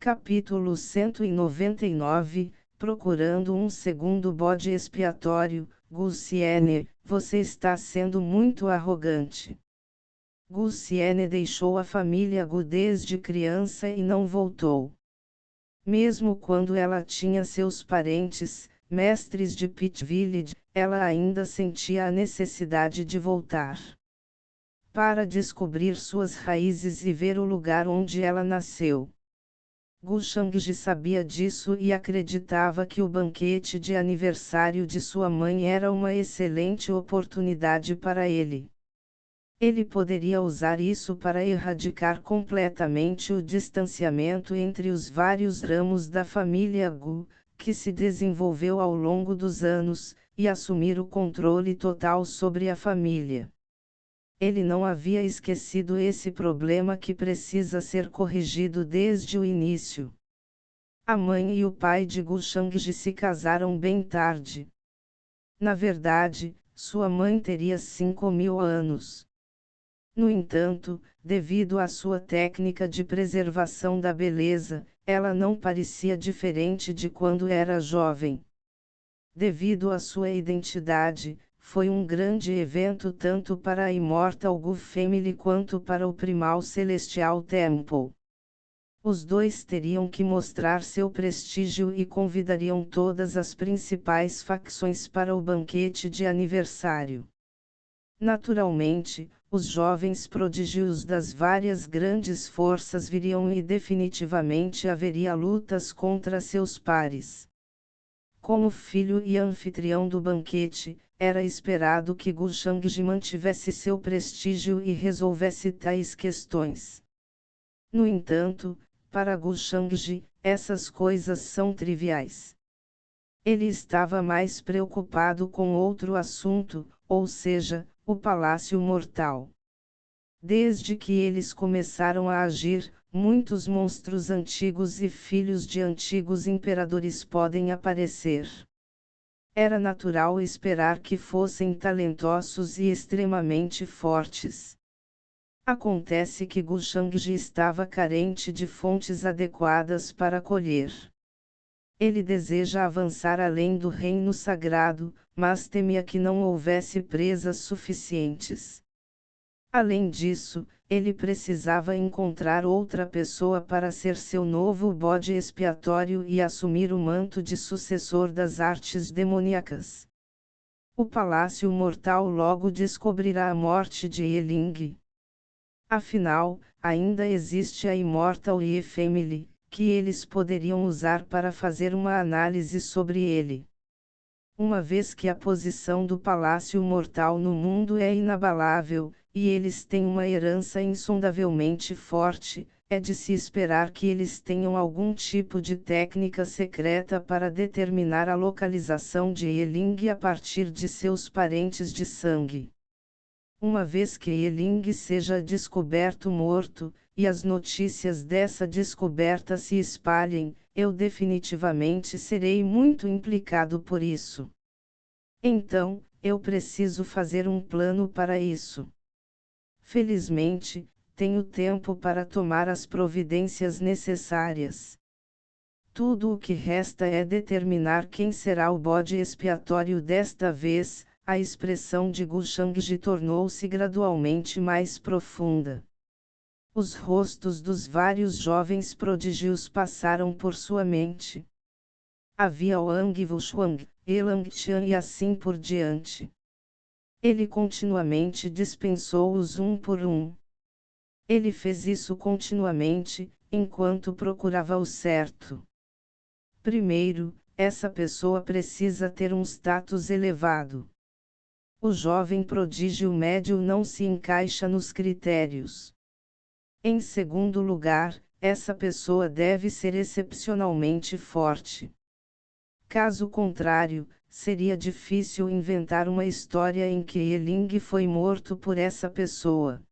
Capítulo 199, Procurando um segundo bode expiatório. Gulsiene, você está sendo muito arrogante. Gulsiene deixou a família Gu desde criança e não voltou. Mesmo quando ela tinha seus parentes, mestres de Pit Village, ela ainda sentia a necessidade de voltar. Para descobrir suas raízes e ver o lugar onde ela nasceu. Gu Shangji sabia disso e acreditava que o banquete de aniversário de sua mãe era uma excelente oportunidade para ele. Ele poderia usar isso para erradicar completamente o distanciamento entre os vários ramos da família Gu, que se desenvolveu ao longo dos anos, e assumir o controle total sobre a família. Ele não havia esquecido esse problema que precisa ser corrigido desde o início. A mãe e o pai de Gu Shangji se casaram bem tarde. Na verdade, sua mãe teria 5.000 anos. No entanto, devido à sua técnica de preservação da beleza, ela não parecia diferente de quando era jovem. Devido à sua identidade, foi um grande evento tanto para a Immortal Gu Family quanto para o Primal Celestial Temple. Os dois teriam que mostrar seu prestígio e convidariam todas as principais facções para o banquete de aniversário. Naturalmente, os jovens prodígios das várias grandes forças viriam e definitivamente haveria lutas contra seus pares. Como filho e anfitrião do banquete, era esperado que Gu Shangji mantivesse seu prestígio e resolvesse tais questões. No entanto, para Gu Shangji, essas coisas são triviais. Ele estava mais preocupado com outro assunto, ou seja, o Palácio Mortal. Desde que eles começaram a agir, muitos monstros antigos e filhos de antigos imperadores podem aparecer. Era natural esperar que fossem talentosos e extremamente fortes. Acontece que Gu Shangji estava carente de fontes adequadas para colher. Ele deseja avançar além do reino sagrado, mas temia que não houvesse presas suficientes. Além disso, ele precisava encontrar outra pessoa para ser seu novo bode expiatório e assumir o manto de sucessor das artes demoníacas. O Palácio Mortal logo descobrirá a morte de Yeling. Afinal, ainda existe a Immortal Ye Family, que eles poderiam usar para fazer uma análise sobre ele. Uma vez que a posição do Palácio Mortal no mundo é inabalável, e eles têm uma herança insondavelmente forte, é de se esperar que eles tenham algum tipo de técnica secreta para determinar a localização de Yeling a partir de seus parentes de sangue. Uma vez que Yeling seja descoberto morto, e as notícias dessa descoberta se espalhem, eu definitivamente serei muito implicado por isso. Então, eu preciso fazer um plano para isso. Felizmente, tenho tempo para tomar as providências necessárias. Tudo o que resta é determinar quem será o bode expiatório desta vez. A expressão de Gu Shangji tornou-se gradualmente mais profunda. Os rostos dos vários jovens prodígios passaram por sua mente. Havia Wang Wuchuang, Elang Qian e assim por diante. Ele continuamente dispensou-os um por um. Ele fez isso continuamente, enquanto procurava o certo. Primeiro, essa pessoa precisa ter um status elevado. O jovem prodígio médio não se encaixa nos critérios. Em segundo lugar, essa pessoa deve ser excepcionalmente forte. Caso contrário, seria difícil inventar uma história em que Yeling foi morto por essa pessoa.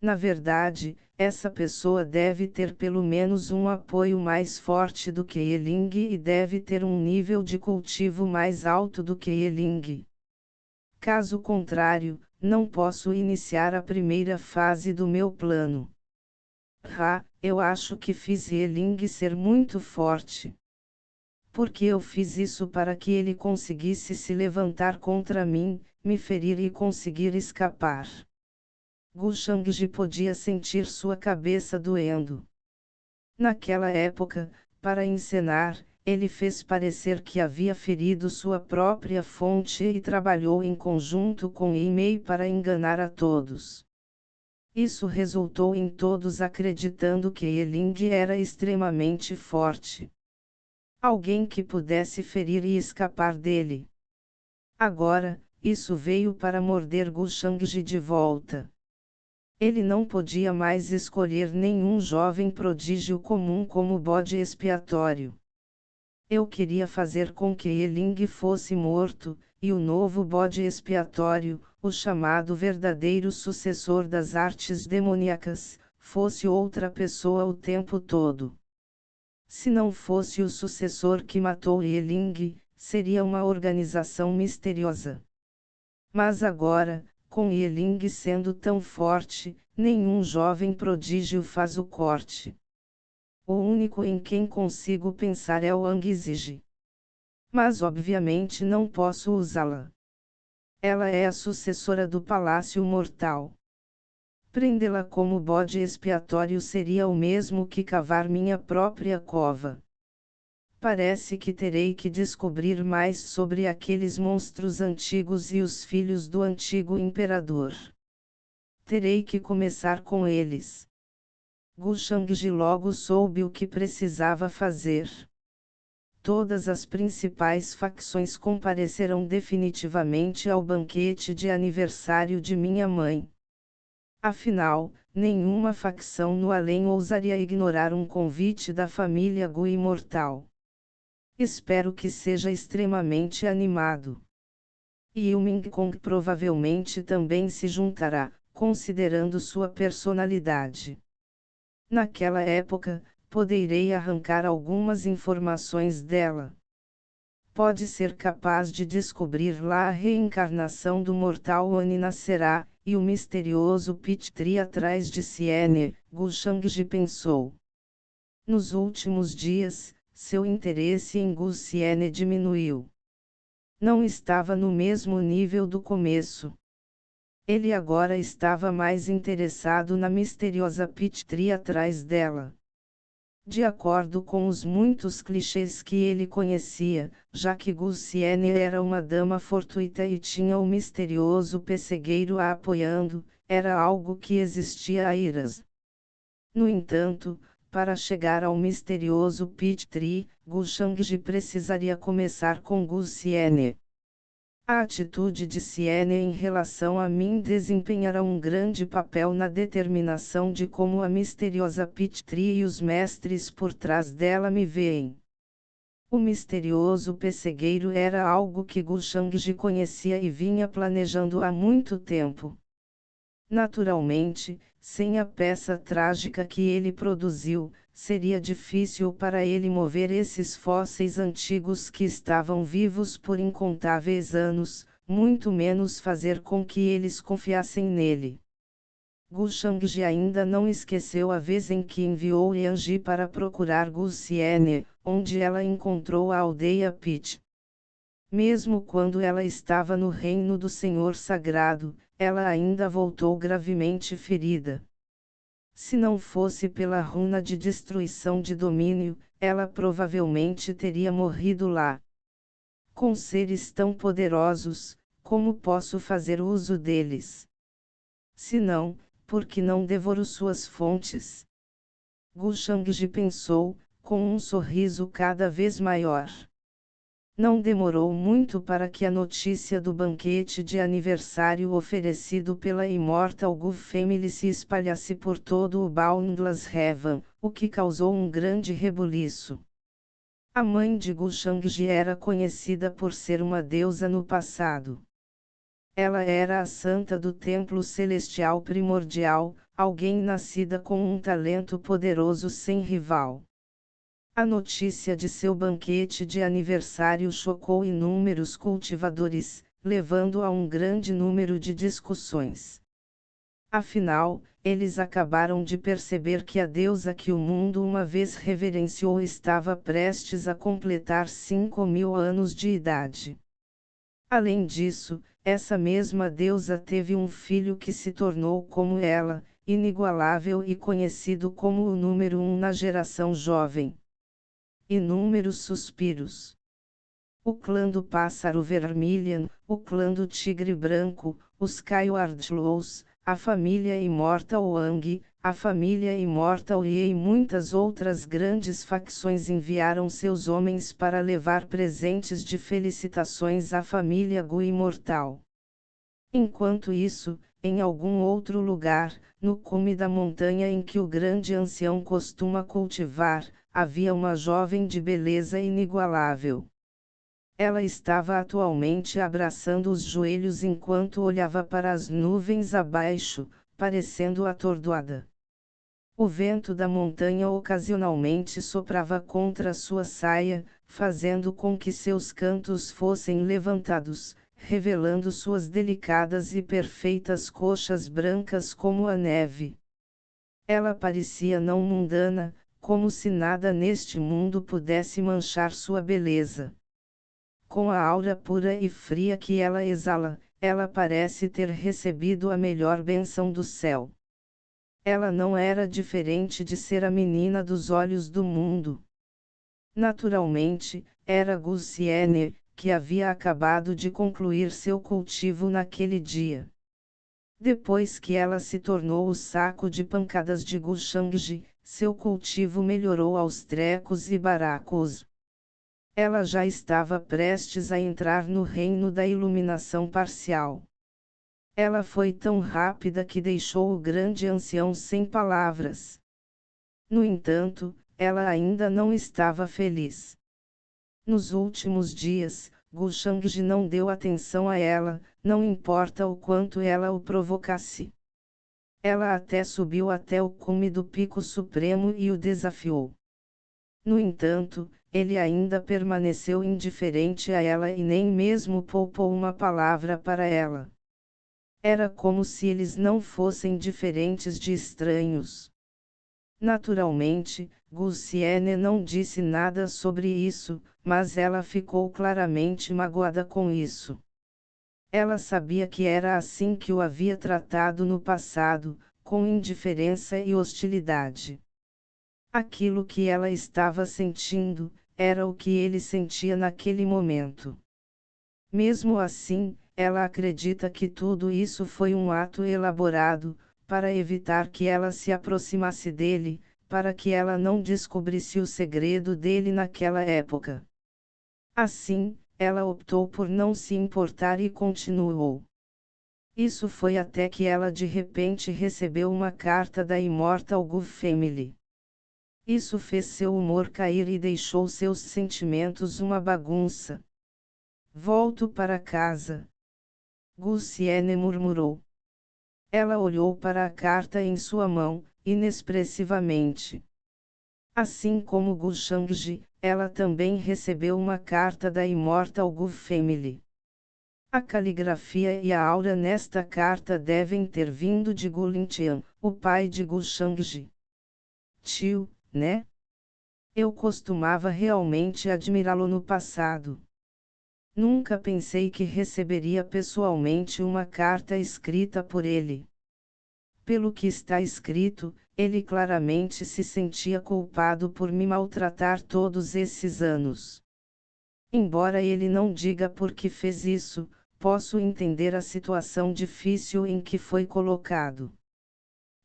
Na verdade, essa pessoa deve ter pelo menos um apoio mais forte do que Yeling e deve ter um nível de cultivo mais alto do que Yeling. Caso contrário, não posso iniciar a primeira fase do meu plano. Eu acho que fiz Yeling ser muito forte. Porque eu fiz isso para que ele conseguisse se levantar contra mim, me ferir e conseguir escapar. Gu Shangji podia sentir sua cabeça doendo. Naquela época, para encenar, ele fez parecer que havia ferido sua própria fonte e trabalhou em conjunto com Yimei para enganar a todos. Isso resultou em todos acreditando que Yeling era extremamente forte. Alguém que pudesse ferir e escapar dele. Agora, isso veio para morder Gu Shangji de volta. Ele não podia mais escolher nenhum jovem prodígio comum como bode expiatório. Eu queria fazer com que Yeling fosse morto, e o novo bode expiatório, o chamado verdadeiro sucessor das artes demoníacas, fosse outra pessoa o tempo todo. Se não fosse o sucessor que matou Yeling, seria uma organização misteriosa. Mas agora, com Yeling sendo tão forte, nenhum jovem prodígio faz o corte. O único em quem consigo pensar é o Wang Ziji. Mas obviamente não posso usá-la. Ela é a sucessora do Palácio Mortal. Prendê-la como bode expiatório seria o mesmo que cavar minha própria cova. Parece que terei que descobrir mais sobre aqueles monstros antigos e os filhos do antigo imperador. Terei que começar com eles. Gu Shangji logo soube o que precisava fazer. Todas as principais facções comparecerão definitivamente ao banquete de aniversário de minha mãe. Afinal, nenhuma facção no além ousaria ignorar um convite da família Gu imortal. Espero que seja extremamente animado. E o Ming Kong provavelmente também se juntará, considerando sua personalidade. Naquela época, poderei arrancar algumas informações dela. Pode ser capaz de descobrir lá a reencarnação do mortal Oni nascerá, e o misterioso Pitri atrás de Siene, Gu Shangji pensou. Nos últimos dias, seu interesse em Gu Siene diminuiu. Não estava no mesmo nível do começo. Ele agora estava mais interessado na misteriosa Pitri atrás dela. De acordo com os muitos clichês que ele conhecia, já que Gu Siene era uma dama fortuita e tinha o misterioso pessegueiro a apoiando, era algo que existia há eras. No entanto, para chegar ao misterioso Pitri, Gu Shangji precisaria começar com Gu Siene. A atitude de Siene em relação a mim desempenhará um grande papel na determinação de como a misteriosa Pitri e os mestres por trás dela me veem. O misterioso pessegueiro era algo que Gu Shangji conhecia e vinha planejando há muito tempo. Naturalmente, sem a peça trágica que ele produziu, seria difícil para ele mover esses fósseis antigos que estavam vivos por incontáveis anos, muito menos fazer com que eles confiassem nele. Gu Shangji ainda não esqueceu a vez em que enviou Yanji para procurar Gu Siene, onde ela encontrou a aldeia Pit. Mesmo quando ela estava no reino do Senhor Sagrado, ela ainda voltou gravemente ferida. Se não fosse pela runa de destruição de domínio, ela provavelmente teria morrido lá. Com seres tão poderosos, como posso fazer uso deles? Se não, por que não devoro suas fontes? Gu Shangji pensou, com um sorriso cada vez maior. Não demorou muito para que a notícia do banquete de aniversário oferecido pela Immortal Gu Family se espalhasse por todo o Boundless Heaven, o que causou um grande rebuliço. A mãe de Gu Shangji era conhecida por ser uma deusa no passado. Ela era a santa do templo celestial primordial, alguém nascida com um talento poderoso sem rival. A notícia de seu banquete de aniversário chocou inúmeros cultivadores, levando a um grande número de discussões. Afinal, eles acabaram de perceber que a deusa que o mundo uma vez reverenciou estava prestes a completar 5.000 anos de idade. Além disso, essa mesma deusa teve um filho que se tornou como ela, inigualável e conhecido como o número 1 na geração jovem. Inúmeros suspiros. O clã do Pássaro Vermilion, o clã do Tigre Branco, os Kaiwardlows, a família Immortal Wang, a família Immortal Yi e muitas outras grandes facções enviaram seus homens para levar presentes de felicitações à família Gu Imortal. Enquanto isso, em algum outro lugar, no cume da montanha em que o grande ancião costuma cultivar, havia uma jovem de beleza inigualável. Ela estava atualmente abraçando os joelhos enquanto olhava para as nuvens abaixo, parecendo atordoada. O vento da montanha ocasionalmente soprava contra sua saia, fazendo com que seus cantos fossem levantados, revelando suas delicadas e perfeitas coxas brancas como a neve. Ela parecia não mundana, como se nada neste mundo pudesse manchar sua beleza. Com a aura pura e fria que ela exala, ela parece ter recebido a melhor bênção do céu. Ela não era diferente de ser a menina dos olhos do mundo. Naturalmente, era Gulsiene, que havia acabado de concluir seu cultivo naquele dia. Depois que ela se tornou o saco de pancadas de Gushangji, seu cultivo melhorou aos trecos e baracos. Ela já estava prestes a entrar no reino da iluminação parcial. Ela foi tão rápida que deixou o grande ancião sem palavras. No entanto, ela ainda não estava feliz. Nos últimos dias, Gushangji não deu atenção a ela, não importa o quanto ela o provocasse. Ela até subiu até o cume do Pico Supremo e o desafiou. No entanto, ele ainda permaneceu indiferente a ela e nem mesmo poupou uma palavra para ela. Era como se eles não fossem diferentes de estranhos. Naturalmente, Gulsiene não disse nada sobre isso, mas ela ficou claramente magoada com isso. Ela sabia que era assim que o havia tratado no passado, com indiferença e hostilidade. Aquilo que ela estava sentindo, era o que ele sentia naquele momento. Mesmo assim, ela acredita que tudo isso foi um ato elaborado, para evitar que ela se aproximasse dele, para que ela não descobrisse o segredo dele naquela época. Assim, ela optou por não se importar e continuou. Isso foi até que ela de repente recebeu uma carta da Immortal Gu Family. Isso fez seu humor cair e deixou seus sentimentos uma bagunça. Volto para casa. Gulsiene murmurou. Ela olhou para a carta em sua mão, inexpressivamente. Assim como Gushangji, ela também recebeu uma carta da Immortal Gu Family. A caligrafia e a aura nesta carta devem ter vindo de Gu Lintian, o pai de Gushangji. Tio, né? Eu costumava realmente admirá-lo no passado. Nunca pensei que receberia pessoalmente uma carta escrita por ele. Pelo que está escrito, ele claramente se sentia culpado por me maltratar todos esses anos. Embora ele não diga por que fez isso, posso entender a situação difícil em que foi colocado.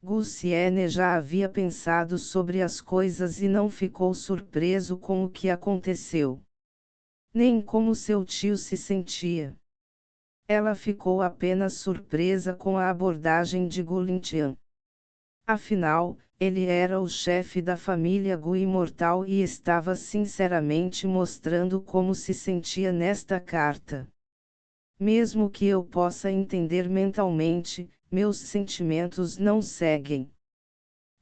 Gulsiene já havia pensado sobre as coisas e não ficou surpreso com o que aconteceu. Nem como seu tio se sentia. Ela ficou apenas surpresa com a abordagem de Gu Lintian. Afinal, ele era o chefe da família Gu Imortal e estava sinceramente mostrando como se sentia nesta carta. Mesmo que eu possa entender mentalmente, meus sentimentos não seguem.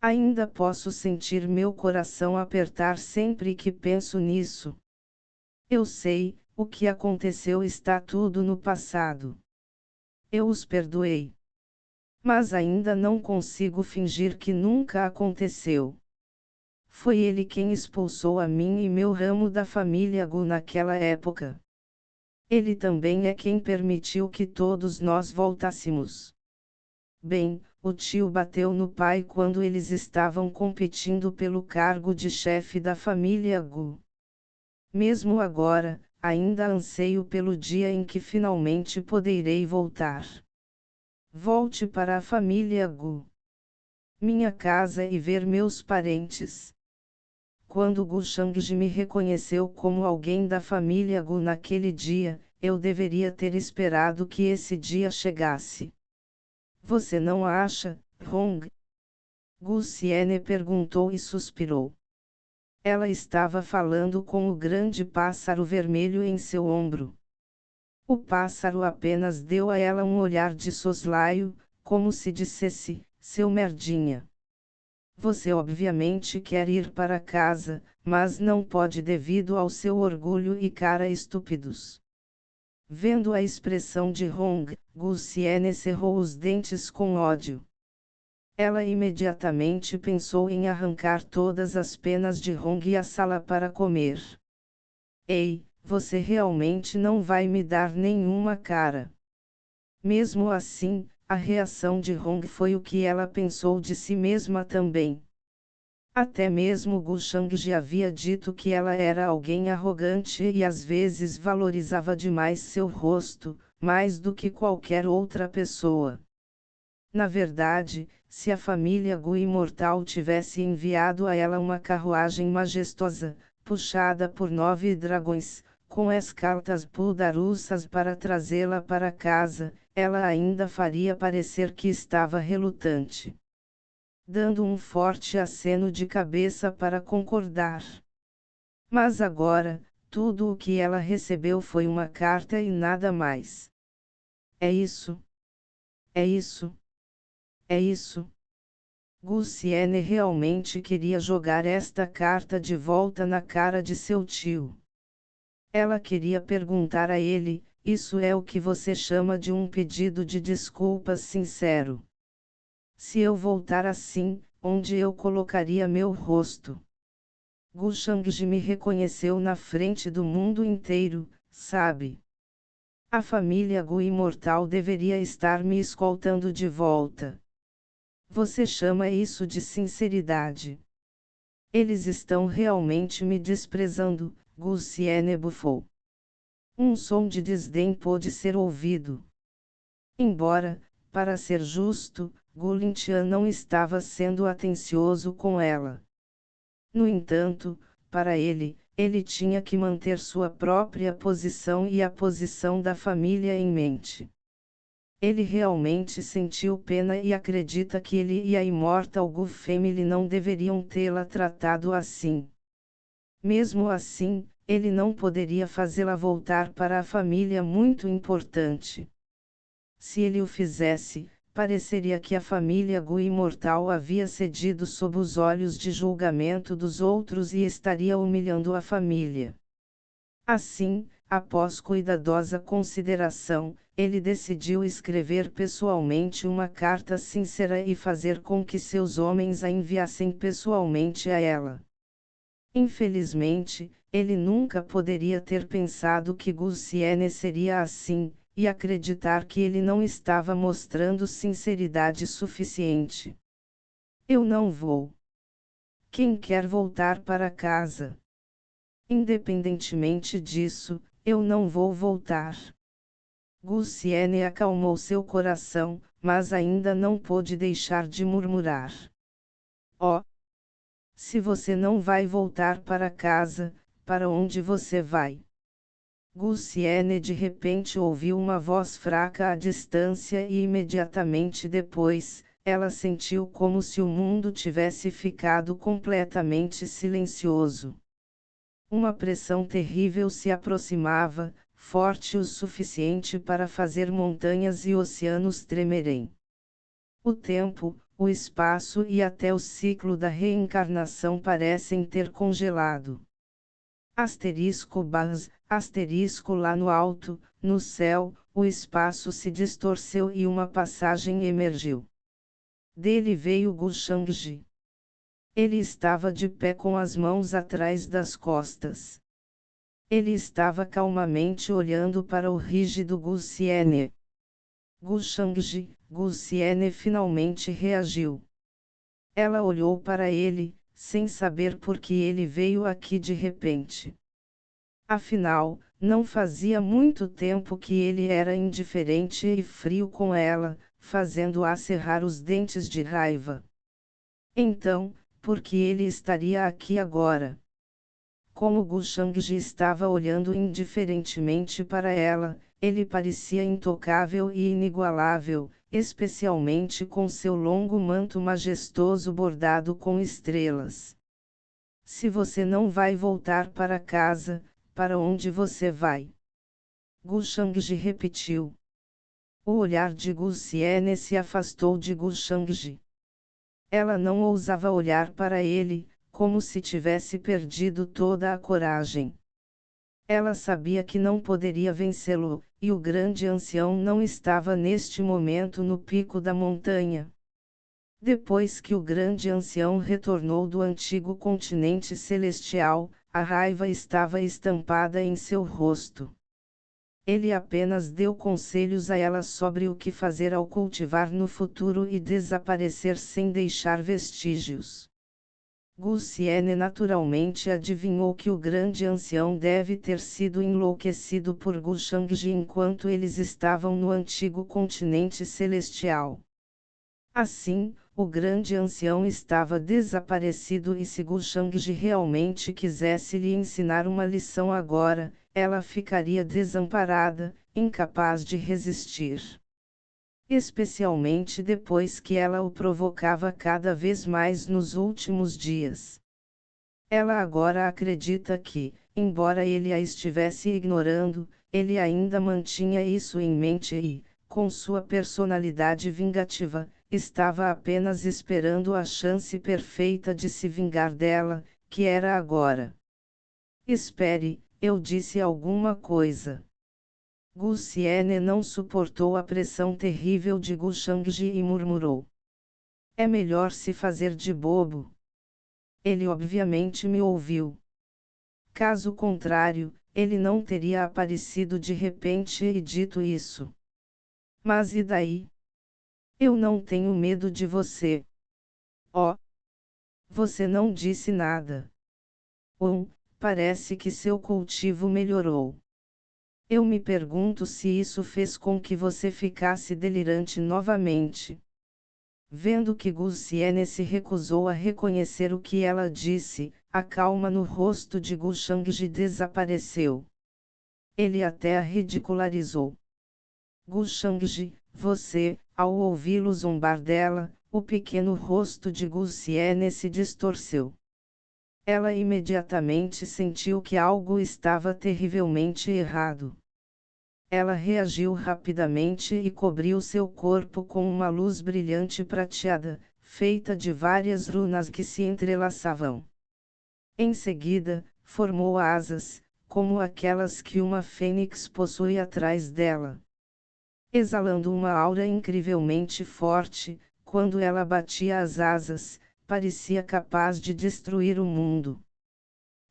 Ainda posso sentir meu coração apertar sempre que penso nisso. Eu sei, o que aconteceu está tudo no passado. Eu os perdoei. Mas ainda não consigo fingir que nunca aconteceu. Foi ele quem expulsou a mim e meu ramo da família Gu naquela época. Ele também é quem permitiu que todos nós voltássemos. Bem, o tio bateu no pai quando eles estavam competindo pelo cargo de chefe da família Gu. Mesmo agora, ainda anseio pelo dia em que finalmente poderei voltar. Volte para a família Gu. Minha casa e ver meus parentes. Quando Gu Shangji me reconheceu como alguém da família Gu naquele dia, eu deveria ter esperado que esse dia chegasse. Você não acha, Hong? Gu Xiene perguntou e suspirou. Ela estava falando com o grande pássaro vermelho em seu ombro. O pássaro apenas deu a ela um olhar de soslaio, como se dissesse, seu merdinha. Você obviamente quer ir para casa, mas não pode devido ao seu orgulho e cara estúpidos. Vendo a expressão de Hong, Gu Xiene cerrou os dentes com ódio. Ela imediatamente pensou em arrancar todas as penas de Hong e assá-la para comer. Ei, você realmente não vai me dar nenhuma cara. Mesmo assim, a reação de Hong foi o que ela pensou de si mesma também. Até mesmo Gu Shangji havia dito que ela era alguém arrogante e às vezes valorizava demais seu rosto, mais do que qualquer outra pessoa. Na verdade, se a família Gu imortal tivesse enviado a ela uma carruagem majestosa, puxada por 9 dragões, com escaltas puldarussas para trazê-la para casa, ela ainda faria parecer que estava relutante. Dando um forte aceno de cabeça para concordar. Mas agora, tudo o que ela recebeu foi uma carta e nada mais. É isso. É isso. É isso. Gu Xiene realmente queria jogar esta carta de volta na cara de seu tio. Ela queria perguntar a ele: isso é o que você chama de um pedido de desculpas sincero? Se eu voltar assim, onde eu colocaria meu rosto? Gu Shangji me reconheceu na frente do mundo inteiro, sabe? A família Gu imortal deveria estar me escoltando de volta. Você chama isso de sinceridade? Eles estão realmente me desprezando, Gu Xiene bufou. Um som de desdém pôde ser ouvido. Embora, para ser justo, Gu Lintian não estava sendo atencioso com ela. No entanto, para ele tinha que manter sua própria posição e a posição da família em mente. Ele realmente sentiu pena e acredita que ele e a Immortal Gu Family não deveriam tê-la tratado assim. Mesmo assim, ele não poderia fazê-la voltar para a família muito importante. Se ele o fizesse, pareceria que a família Gu imortal havia cedido sob os olhos de julgamento dos outros e estaria humilhando a família. Assim, após cuidadosa consideração, ele decidiu escrever pessoalmente uma carta sincera e fazer com que seus homens a enviassem pessoalmente a ela. Infelizmente, ele nunca poderia ter pensado que Gu Xiene seria assim, e acreditar que ele não estava mostrando sinceridade suficiente. Eu não vou. Quem quer voltar para casa? Independentemente disso, eu não vou voltar. Gu Xiene acalmou seu coração, mas ainda não pôde deixar de murmurar. Oh! Se você não vai voltar para casa, para onde você vai? Gu Xiene de repente ouviu uma voz fraca à distância e imediatamente depois, ela sentiu como se o mundo tivesse ficado completamente silencioso. Uma pressão terrível se aproximava, forte o suficiente para fazer montanhas e oceanos tremerem. O tempo, o espaço e até o ciclo da reencarnação parecem ter congelado. Asterisco barras, asterisco lá no alto, no céu, o espaço se distorceu e uma passagem emergiu. Dele veio Gu Shangji. Ele estava de pé com as mãos atrás das costas. Ele estava calmamente olhando para o rígido Gu Xiene. Gu Shangji, Gu Xiene finalmente reagiu. Ela olhou para ele, sem saber por que ele veio aqui de repente. Afinal, não fazia muito tempo que ele era indiferente e frio com ela, fazendo-a cerrar os dentes de raiva. Então, por que ele estaria aqui agora? Como Gu Shangji estava olhando indiferentemente para ela, ele parecia intocável e inigualável, especialmente com seu longo manto majestoso bordado com estrelas. Se você não vai voltar para casa, para onde você vai? Gu Shangji repetiu. O olhar de Gu Xiene se afastou de Gu Shangji. Ela não ousava olhar para ele, como se tivesse perdido toda a coragem. Ela sabia que não poderia vencê-lo, e o grande ancião não estava neste momento no pico da montanha. Depois que o grande ancião retornou do antigo continente celestial, a raiva estava estampada em seu rosto. Ele apenas deu conselhos a ela sobre o que fazer ao cultivar no futuro e desaparecer sem deixar vestígios. Gu Xiene naturalmente adivinhou que o grande ancião deve ter sido enlouquecido por Gu Shangji enquanto eles estavam no antigo continente celestial. Assim, o grande ancião estava desaparecido e se Gu Shangji realmente quisesse lhe ensinar uma lição agora, ela ficaria desamparada, incapaz de resistir. Especialmente depois que ela o provocava cada vez mais nos últimos dias. Ela agora acredita que, embora ele a estivesse ignorando, ele ainda mantinha isso em mente e, com sua personalidade vingativa, estava apenas esperando a chance perfeita de se vingar dela, que era agora. Espere, eu disse alguma coisa. Gu Xiene não suportou a pressão terrível de Gu Shangji e murmurou. É melhor se fazer de bobo. Ele obviamente me ouviu. Caso contrário, ele não teria aparecido de repente e dito isso. Mas e daí? Eu não tenho medo de você. Oh! Você não disse nada. Parece que seu cultivo melhorou. Eu me pergunto se isso fez com que você ficasse delirante novamente. Vendo que Gu Xiene se recusou a reconhecer o que ela disse, a calma no rosto de Gu Shangji desapareceu. Ele até a ridicularizou. Gu Shangji, você, ao ouvi-lo zombar dela, o pequeno rosto de Gu Xiene se distorceu. Ela imediatamente sentiu que algo estava terrivelmente errado. Ela reagiu rapidamente e cobriu seu corpo com uma luz brilhante prateada, feita de várias runas que se entrelaçavam. Em seguida, formou asas, como aquelas que uma fênix possui atrás dela. Exalando uma aura incrivelmente forte, quando ela batia as asas, parecia capaz de destruir o mundo.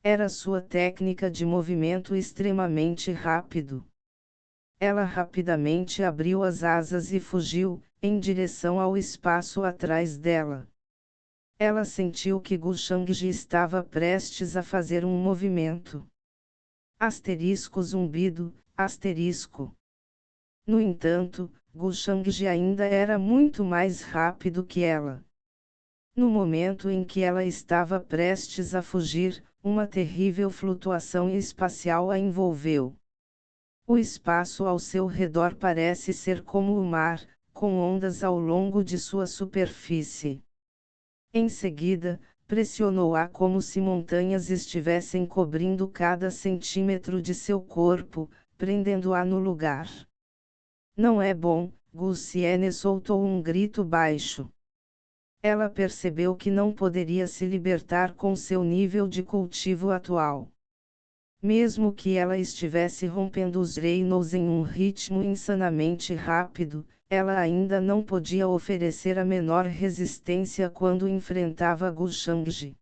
Era sua técnica de movimento extremamente rápido. Ela rapidamente abriu as asas e fugiu, em direção ao espaço atrás dela. Ela sentiu que Gu Shangji estava prestes a fazer um movimento. Asterisco zumbido, asterisco. No entanto, Gu Shangji ainda era muito mais rápido que ela. No momento em que ela estava prestes a fugir, uma terrível flutuação espacial a envolveu. O espaço ao seu redor parece ser como o mar, com ondas ao longo de sua superfície. Em seguida, pressionou-a como se montanhas estivessem cobrindo cada centímetro de seu corpo, prendendo-a no lugar. Não é bom, Gu Xiene soltou um grito baixo. Ela percebeu que não poderia se libertar com seu nível de cultivo atual. Mesmo que ela estivesse rompendo os reinos em um ritmo insanamente rápido, ela ainda não podia oferecer a menor resistência quando enfrentava Gu Shangji.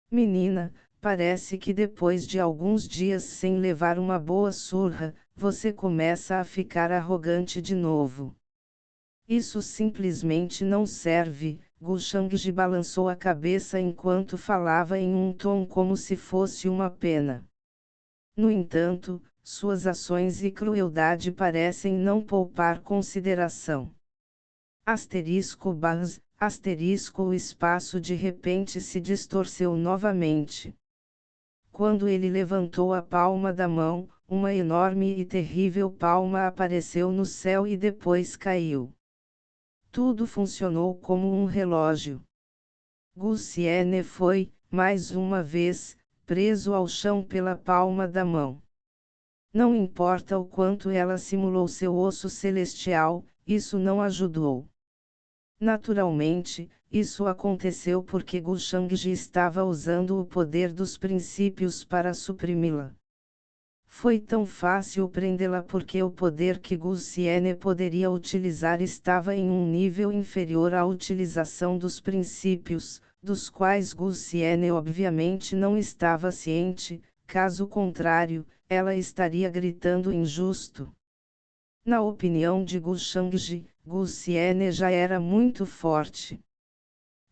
Menina, parece que depois de alguns dias sem levar uma boa surra, você começa a ficar arrogante de novo. Isso simplesmente não serve. Gu Shangji balançou a cabeça enquanto falava em um tom como se fosse uma pena. No entanto, suas ações e crueldade parecem não poupar consideração. O espaço de repente se distorceu novamente. Quando ele levantou a palma da mão, uma enorme e terrível palma apareceu no céu e depois caiu. Tudo funcionou como um relógio. Gu Xiene foi, mais uma vez, preso ao chão pela palma da mão. Não importa o quanto ela simulou seu osso celestial, isso não ajudou. Naturalmente, isso aconteceu porque Gu Shangji estava usando o poder dos princípios para suprimi-la. Foi tão fácil prendê-la porque o poder que Gu Xiene poderia utilizar estava em um nível inferior à utilização dos princípios, dos quais Gu Xiene obviamente não estava ciente, caso contrário, ela estaria gritando injusto. Na opinião de Gu Shangji, Gu Xiene já era muito forte.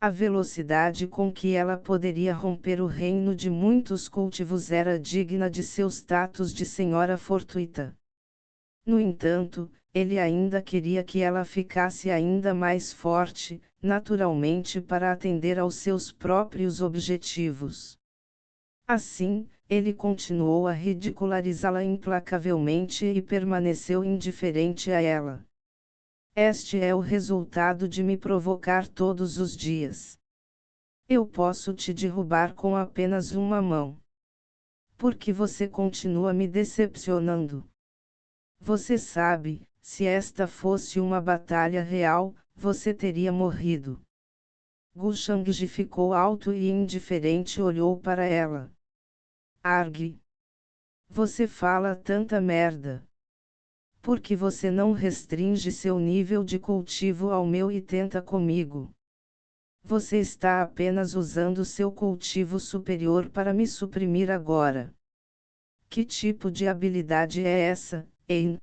A velocidade com que ela poderia romper o reino de muitos cultivos era digna de seu status de senhora fortuita. No entanto, ele ainda queria que ela ficasse ainda mais forte, naturalmente para atender aos seus próprios objetivos. Assim, ele continuou a ridicularizá-la implacavelmente e permaneceu indiferente a ela. Este é o resultado de me provocar todos os dias. Eu posso te derrubar com apenas uma mão. Porque você continua me decepcionando. Você sabe, se esta fosse uma batalha real, você teria morrido. Gu Shangji ficou alto e indiferente e olhou para ela. Argue. Você fala tanta merda. Por que você não restringe seu nível de cultivo ao meu e tenta comigo? Você está apenas usando seu cultivo superior para me suprimir agora. Que tipo de habilidade é essa, hein?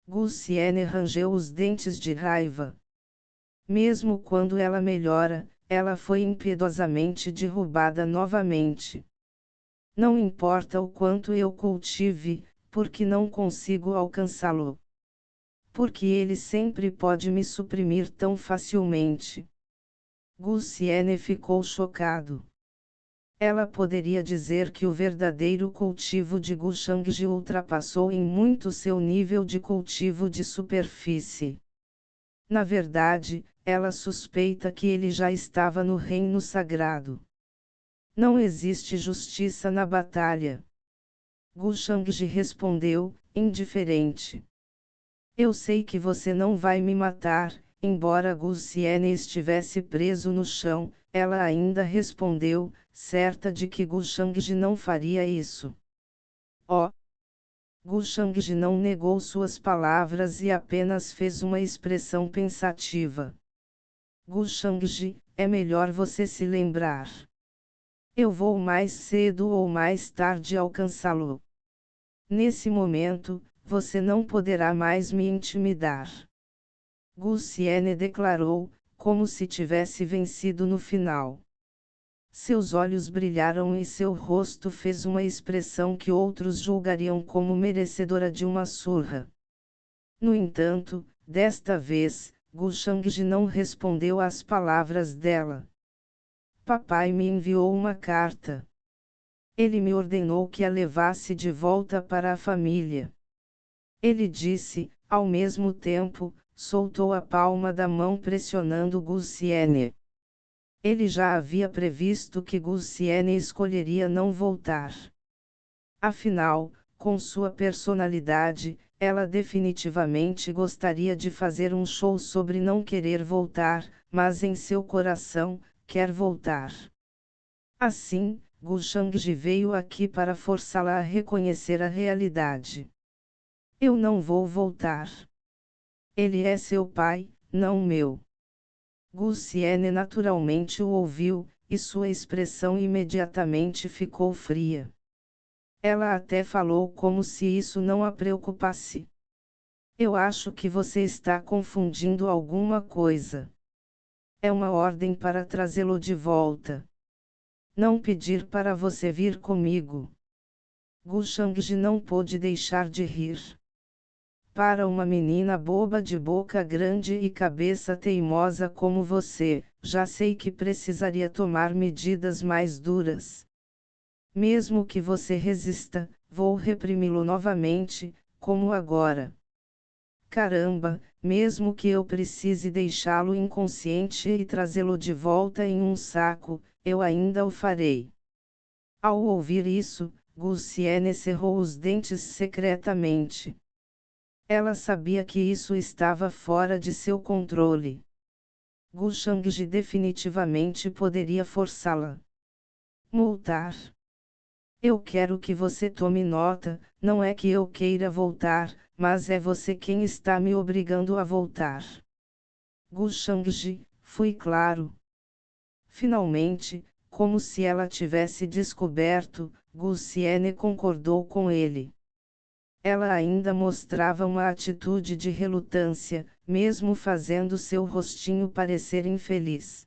Gu Xiene rangeu os dentes de raiva. Mesmo quando ela melhora, ela foi impiedosamente derrubada novamente. Não importa o quanto eu cultive, porque não consigo alcançá-lo. Porque ele sempre pode me suprimir tão facilmente. Gu Xiene ficou chocado. Ela poderia dizer que o verdadeiro cultivo de Gu Shangji ultrapassou em muito seu nível de cultivo de superfície. Na verdade, ela suspeita que ele já estava no reino sagrado. Não existe justiça na batalha. Gu Shangji respondeu, indiferente. Eu sei que você não vai me matar. Embora Gu Xiene estivesse preso no chão, ela ainda respondeu, certa de que Gu Shangji não faria isso. Oh! Gu Shangji não negou suas palavras e apenas fez uma expressão pensativa. Gu Shangji, é melhor você se lembrar. Eu vou mais cedo ou mais tarde alcançá-lo. Nesse momento, você não poderá mais me intimidar. Gu Xiene declarou, como se tivesse vencido no final. Seus olhos brilharam e seu rosto fez uma expressão que outros julgariam como merecedora de uma surra. No entanto, desta vez, Gu Shangji não respondeu às palavras dela. Papai me enviou uma carta. Ele me ordenou que a levasse de volta para a família. Ele disse, ao mesmo tempo, soltou a palma da mão pressionando Gu Xiene. Ele já havia previsto que Gu Xiene escolheria não voltar. Afinal, com sua personalidade, ela definitivamente gostaria de fazer um show sobre não querer voltar, mas em seu coração, quer voltar. Assim, Gu Shangji veio aqui para forçá-la a reconhecer a realidade. Eu não vou voltar. Ele é seu pai, não meu. Gulsiene naturalmente o ouviu, e sua expressão imediatamente ficou fria. Ela até falou como se isso não a preocupasse. Eu acho que você está confundindo alguma coisa. É uma ordem para trazê-lo de volta. Não pedir para você vir comigo. Gu Shangji não pôde deixar de rir. Para uma menina boba de boca grande e cabeça teimosa como você, já sei que precisaria tomar medidas mais duras. Mesmo que você resista, vou reprimi-lo novamente, como agora. Caramba, mesmo que eu precise deixá-lo inconsciente e trazê-lo de volta em um saco, eu ainda o farei. Ao ouvir isso, Gulsiene cerrou os dentes secretamente. Ela sabia que isso estava fora de seu controle. Gu Shangji definitivamente poderia forçá-la. Multar. Eu quero que você tome nota, não é que eu queira voltar, mas é você quem está me obrigando a voltar. Gu Shangji, fui claro. Finalmente, como se ela tivesse descoberto, Gulsiene concordou com ele. Ela ainda mostrava uma atitude de relutância, mesmo fazendo seu rostinho parecer infeliz.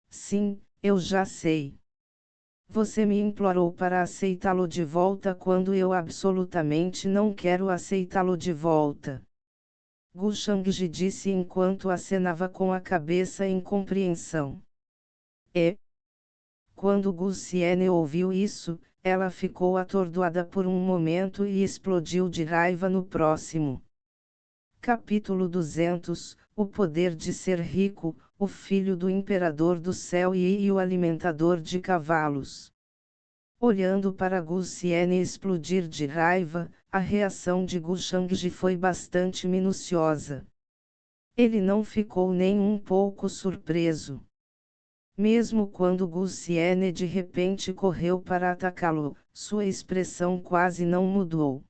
Sim, eu já sei. Você me implorou para aceitá-lo de volta quando eu absolutamente não quero aceitá-lo de volta. Gu Shangji disse enquanto acenava com a cabeça em compreensão. Quando Gulsiene ouviu isso, ela ficou atordoada por um momento e explodiu de raiva no próximo. Capítulo 200 O poder de ser rico, o filho do imperador do céu e o alimentador de cavalos. Olhando para Gulsiene explodir de raiva, a reação de Gu Shangji foi bastante minuciosa. Ele não ficou nem um pouco surpreso. Mesmo quando Gulsiene de repente correu para atacá-lo, sua expressão quase não mudou.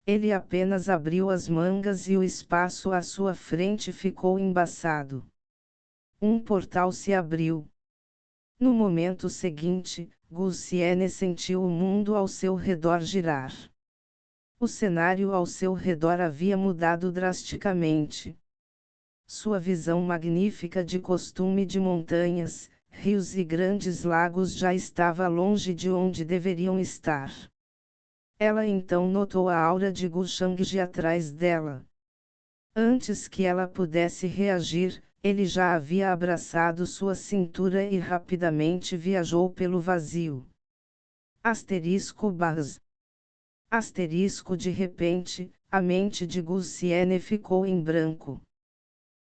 Ele apenas abriu as mangas e o espaço à sua frente ficou embaçado. Um portal se abriu. No momento seguinte, Gulsiene sentiu o mundo ao seu redor girar. O cenário ao seu redor havia mudado drasticamente. Sua visão magnífica de costume de montanhas, rios e grandes lagos já estava longe de onde deveriam estar. Ela então notou a aura de Gu Shangji atrás dela. Antes que ela pudesse reagir, ele já havia abraçado sua cintura e rapidamente viajou pelo vazio. Asterisco Bars. Asterisco de repente, a mente de Gulsiene ficou em branco.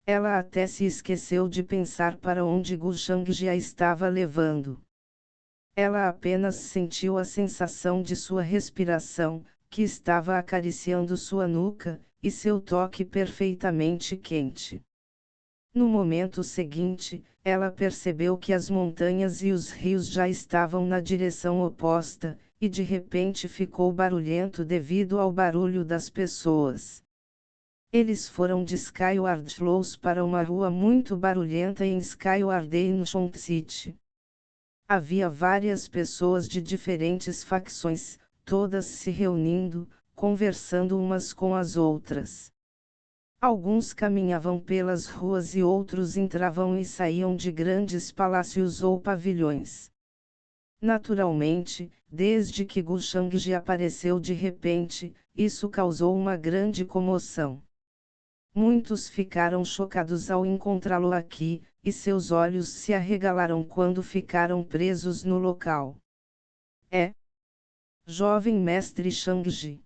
Ela até se esqueceu de pensar para onde Gu Shangji a estava levando. Ela apenas sentiu a sensação de sua respiração, que estava acariciando sua nuca, e seu toque perfeitamente quente. No momento seguinte, ela percebeu que as montanhas e os rios já estavam na direção oposta, e de repente ficou barulhento devido ao barulho das pessoas. Eles foram de Skyward Close para uma rua muito barulhenta em Skyward Junction City. Havia várias pessoas de diferentes facções, todas se reunindo, conversando umas com as outras. Alguns caminhavam pelas ruas e outros entravam e saíam de grandes palácios ou pavilhões. Naturalmente, desde que Gu Shangji apareceu de repente, isso causou uma grande comoção. Muitos ficaram chocados ao encontrá-lo aqui, e seus olhos se arregalaram quando ficaram presos no local. Jovem mestre Shangji!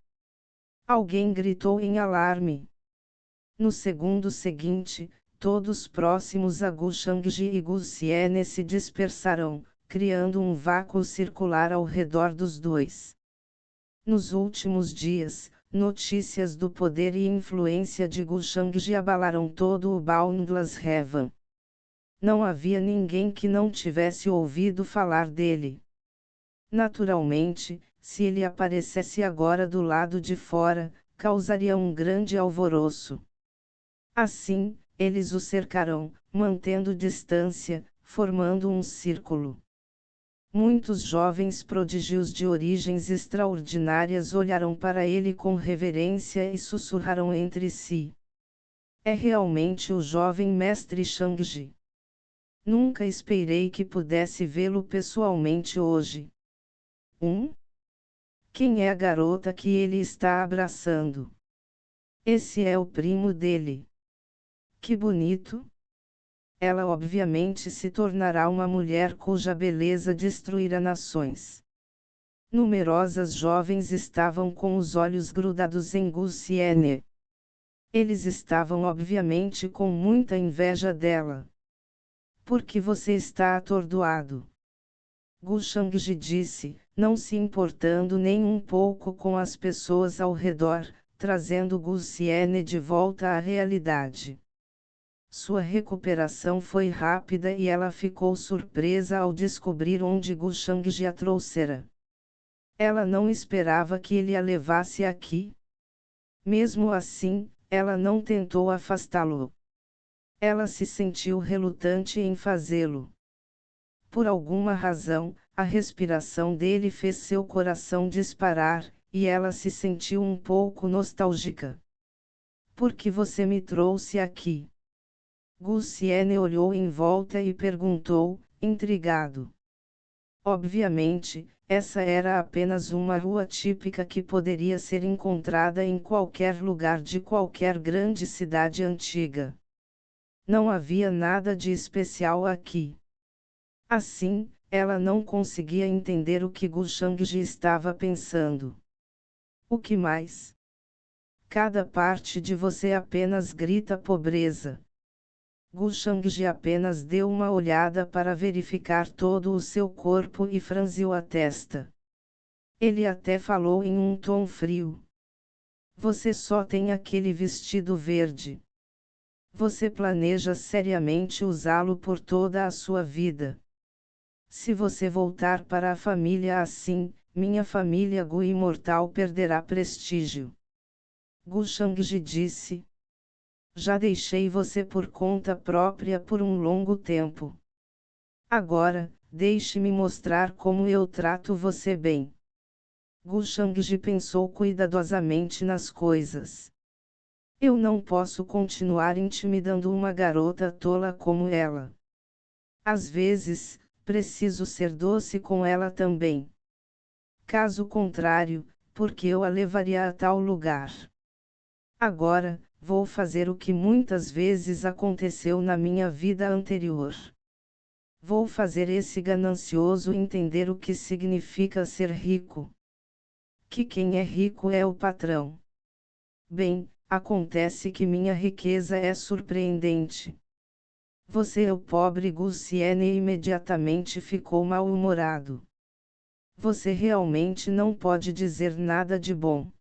Alguém gritou em alarme. No segundo seguinte, todos próximos a Gu Shangji e Gulsiene se dispersaram, criando um vácuo circular ao redor dos dois. Nos últimos dias, notícias do poder e influência de Gu Shangji abalaram todo o Boundless Heaven. Não havia ninguém que não tivesse ouvido falar dele. Naturalmente, se ele aparecesse agora do lado de fora, causaria um grande alvoroço. Assim, eles o cercarão, mantendo distância, formando um círculo. Muitos jovens prodígios de origens extraordinárias olharam para ele com reverência e sussurraram entre si. É realmente o jovem mestre Shangji. Nunca esperei que pudesse vê-lo pessoalmente hoje. Quem é a garota que ele está abraçando? Esse é o primo dele. Que bonito! Ela obviamente se tornará uma mulher cuja beleza destruirá nações. Numerosas jovens estavam com os olhos grudados em Gu Xiene. Eles estavam obviamente com muita inveja dela. Por que você está atordoado? Gu Shangji disse, não se importando nem um pouco com as pessoas ao redor, trazendo Gu Xiene de volta à realidade. Sua recuperação foi rápida e ela ficou surpresa ao descobrir onde Gu Shangji a trouxera. Ela não esperava que ele a levasse aqui. Mesmo assim, ela não tentou afastá-lo. Ela se sentiu relutante em fazê-lo. Por alguma razão, a respiração dele fez seu coração disparar, e ela se sentiu um pouco nostálgica. Por que você me trouxe aqui? Gu Xiene olhou em volta e perguntou, intrigado. Obviamente, essa era apenas uma rua típica que poderia ser encontrada em qualquer lugar de qualquer grande cidade antiga. Não havia nada de especial aqui. Assim, ela não conseguia entender o que Gu Shangji estava pensando. O que mais? Cada parte de você apenas grita pobreza. Gu Shangji apenas deu uma olhada para verificar todo o seu corpo e franziu a testa. Ele até falou em um tom frio. Você só tem aquele vestido verde. Você planeja seriamente usá-lo por toda a sua vida. Se você voltar para a família assim, minha família Gu imortal perderá prestígio. Gu Shangji disse. Já deixei você por conta própria por um longo tempo. Agora, deixe-me mostrar como eu trato você bem. Gu Shangji pensou cuidadosamente nas coisas. Eu não posso continuar intimidando uma garota tola como ela. Às vezes, preciso ser doce com ela também. Caso contrário, porque eu a levaria a tal lugar? Agora, vou fazer o que muitas vezes aconteceu na minha vida anterior. Vou fazer esse ganancioso entender o que significa ser rico. Que quem é rico é o patrão. Bem, acontece que minha riqueza é surpreendente. Você é o pobre Gu Xiene imediatamente ficou mal-humorado. Você realmente não pode dizer nada de bom.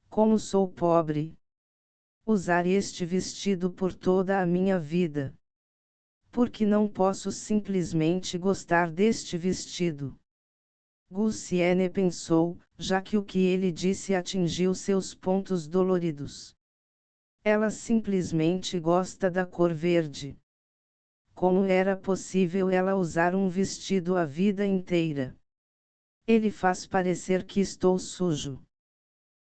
Como sou pobre? Usar este vestido por toda a minha vida. Porque não posso simplesmente gostar deste vestido. Gu Xiene pensou, já que o que ele disse atingiu seus pontos doloridos. Ela simplesmente gosta da cor verde. Como era possível ela usar um vestido a vida inteira? Ele faz parecer que estou sujo.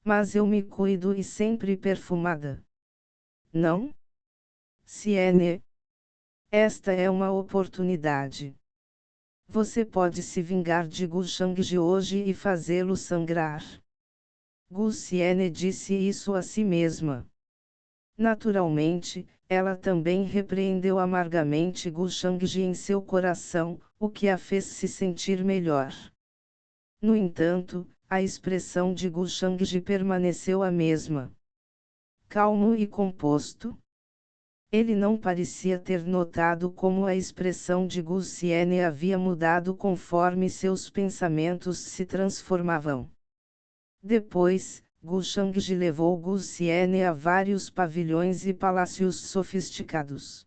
Mas eu me cuido e sempre perfumada. Não? Xiene. Esta é uma oportunidade. Você pode se vingar de Gu Shangji hoje e fazê-lo sangrar. Gu Xiene disse isso a si mesma. Naturalmente, ela também repreendeu amargamente Gu Shangji em seu coração, o que a fez se sentir melhor. No entanto, a expressão de Gu Shangji permaneceu a mesma. Calmo e composto. Ele não parecia ter notado como a expressão de Gu Xiene havia mudado conforme seus pensamentos se transformavam. Depois, Gu Shangji levou Gu Xiene a vários pavilhões e palácios sofisticados.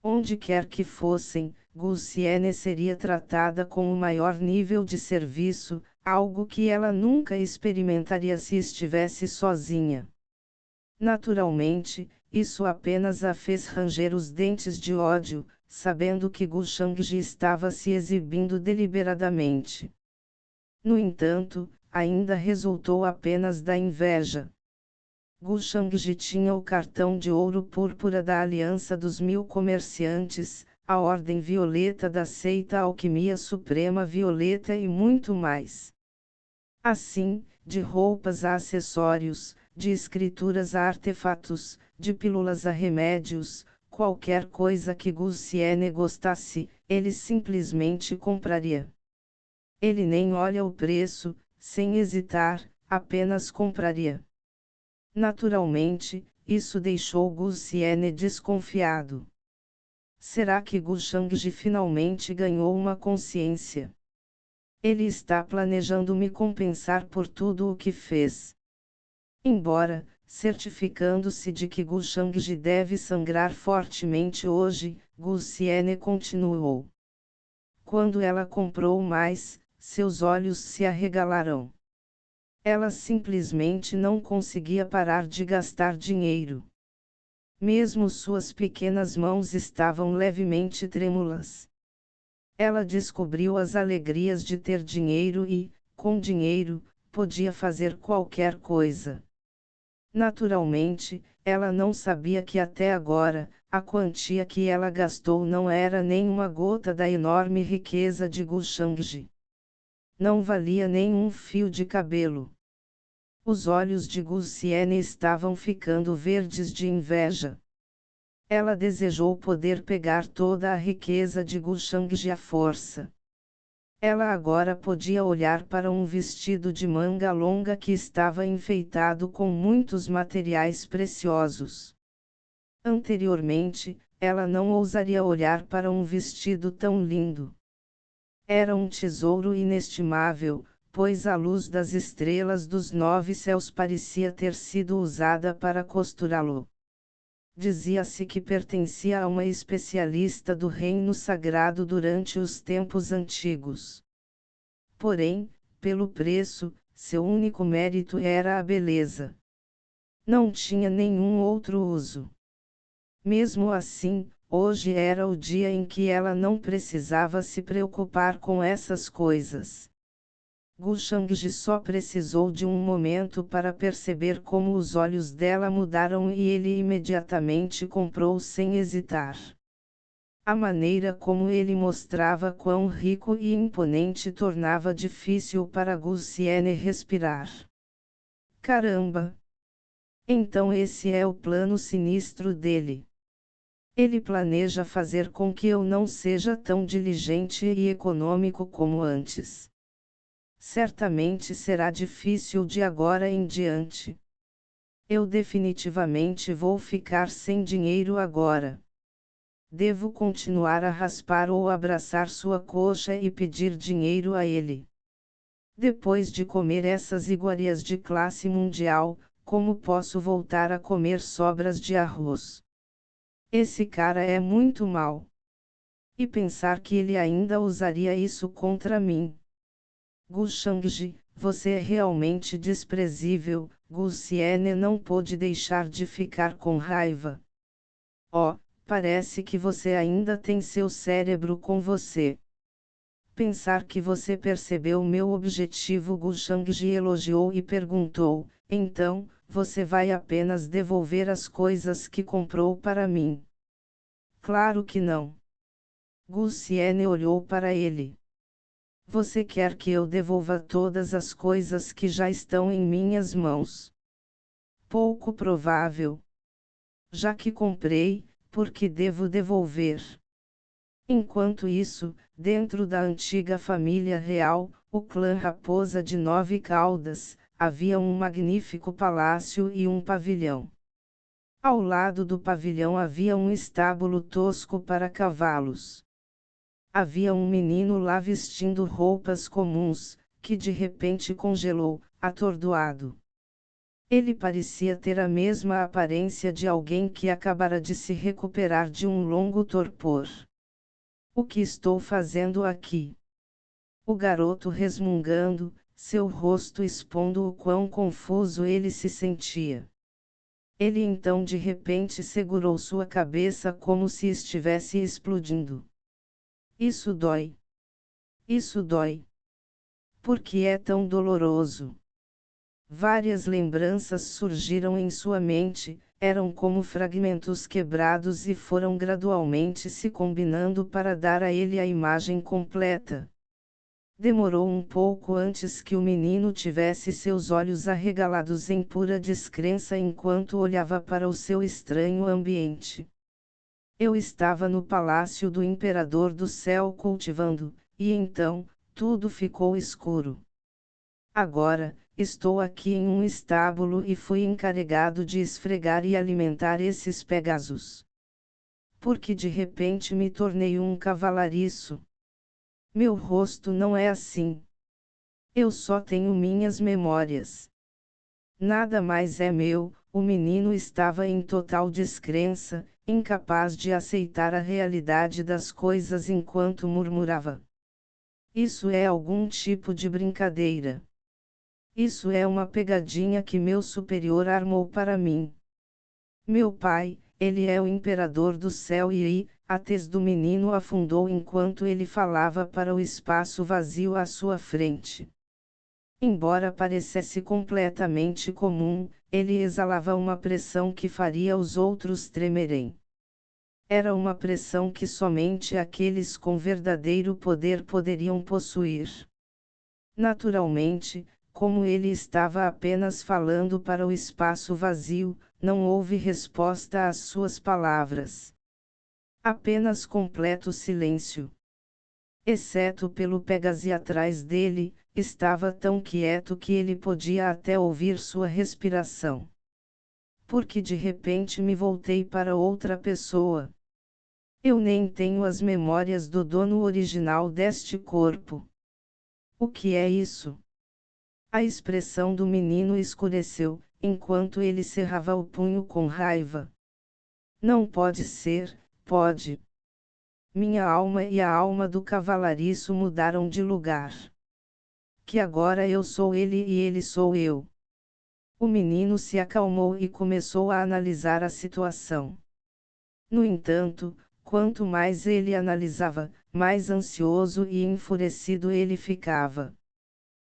Onde quer que fossem, Gu Xiene seria tratada com o maior nível de serviço, algo que ela nunca experimentaria se estivesse sozinha. Naturalmente, isso apenas a fez ranger os dentes de ódio, sabendo que Gu Shangji estava se exibindo deliberadamente. No entanto, ainda resultou apenas da inveja. Gu Shangji tinha o cartão de ouro púrpura da Aliança dos Mil Comerciantes, a Ordem Violeta da Seita Alquimia Suprema Violeta e muito mais. Assim, de roupas a acessórios, de escrituras a artefatos, de pílulas a remédios, qualquer coisa que Gu Xiene gostasse, ele simplesmente compraria. Ele nem olha o preço, sem hesitar, apenas compraria. Naturalmente, isso deixou Gu Xiene desconfiado. Será que Gu Shangji finalmente ganhou uma consciência? Ele está planejando me compensar por tudo o que fez. Embora, certificando-se de que Gu Shangji deve sangrar fortemente hoje, Gu Xiene continuou. Quando ela comprou mais, seus olhos se arregalaram. Ela simplesmente não conseguia parar de gastar dinheiro. Mesmo suas pequenas mãos estavam levemente trêmulas. Ela descobriu as alegrias de ter dinheiro e, com dinheiro, podia fazer qualquer coisa. Naturalmente, ela não sabia que até agora, a quantia que ela gastou não era nem uma gota da enorme riqueza de Gu Shangji. Não valia nem um fio de cabelo. Os olhos de Gu Xiene estavam ficando verdes de inveja. Ela desejou poder pegar toda a riqueza de Gu Shangji à força. Ela agora podia olhar para um vestido de manga longa que estava enfeitado com muitos materiais preciosos. Anteriormente, ela não ousaria olhar para um vestido tão lindo. Era um tesouro inestimável, pois a luz das estrelas dos 9 céus parecia ter sido usada para costurá-lo. Dizia-se que pertencia a uma especialista do reino sagrado durante os tempos antigos. Porém, pelo preço, seu único mérito era a beleza. Não tinha nenhum outro uso. Mesmo assim, hoje era o dia em que ela não precisava se preocupar com essas coisas. Gu Shangji só precisou de um momento para perceber como os olhos dela mudaram e ele imediatamente comprou sem hesitar. A maneira como ele mostrava quão rico e imponente tornava difícil para Gu Xiene respirar. Caramba! Então esse é o plano sinistro dele. Ele planeja fazer com que eu não seja tão diligente e econômico como antes. Certamente será difícil de agora em diante. Eu definitivamente vou ficar sem dinheiro agora. Devo continuar a raspar ou abraçar sua coxa e pedir dinheiro a ele. Depois de comer essas iguarias de classe mundial, como posso voltar a comer sobras de arroz? Esse cara é muito mau. E pensar que ele ainda usaria isso contra mim. Gu Shangji, você é realmente desprezível. Gu Xiene não pôde deixar de ficar com raiva. Oh, parece que você ainda tem seu cérebro com você. Pensar que você percebeu meu objetivo. Gu Shangji elogiou e perguntou, então, você vai apenas devolver as coisas que comprou para mim? Claro que não. Gu Xiene olhou para ele. Você quer que eu devolva todas as coisas que já estão em minhas mãos? Pouco provável. Já que comprei, por que devo devolver? Enquanto isso, dentro da antiga família real, o clã Raposa de 9 Caudas, havia um magnífico palácio e um pavilhão. Ao lado do pavilhão havia um estábulo tosco para cavalos. Havia um menino lá vestindo roupas comuns, que de repente congelou, atordoado. Ele parecia ter a mesma aparência de alguém que acabara de se recuperar de um longo torpor. O que estou fazendo aqui? O garoto resmungando, seu rosto expondo o quão confuso ele se sentia. Ele então de repente segurou sua cabeça como se estivesse explodindo. Isso dói. Isso dói. Por que é tão doloroso? Várias lembranças surgiram em sua mente, eram como fragmentos quebrados e foram gradualmente se combinando para dar a ele a imagem completa. Demorou um pouco antes que o menino tivesse seus olhos arregalados em pura descrença enquanto olhava para o seu estranho ambiente. Eu estava no palácio do Imperador do Céu cultivando, e então, tudo ficou escuro. Agora, estou aqui em um estábulo e fui encarregado de esfregar e alimentar esses Pegasus. Porque de repente me tornei um cavalariço. Meu rosto não é assim. Eu só tenho minhas memórias. Nada mais é meu. O menino estava em total descrença, incapaz de aceitar a realidade das coisas enquanto murmurava. Isso é algum tipo de brincadeira. Isso é uma pegadinha que meu superior armou para mim. Meu pai, ele é o imperador do céu e a tez do menino afundou enquanto ele falava para o espaço vazio à sua frente. Embora parecesse completamente comum, ele exalava uma pressão que faria os outros tremerem. Era uma pressão que somente aqueles com verdadeiro poder poderiam possuir. Naturalmente, como ele estava apenas falando para o espaço vazio, não houve resposta às suas palavras. Apenas completo silêncio. Exceto pelo Pegasi atrás dele, estava tão quieto que ele podia até ouvir sua respiração. Porque de repente me voltei para outra pessoa. Eu nem tenho as memórias do dono original deste corpo. O que é isso? A expressão do menino escureceu, enquanto ele cerrava o punho com raiva. Não pode ser, pode. Minha alma e a alma do cavalariço mudaram de lugar. Que agora eu sou ele e ele sou eu. O menino se acalmou e começou a analisar a situação. No entanto, quanto mais ele analisava, mais ansioso e enfurecido ele ficava.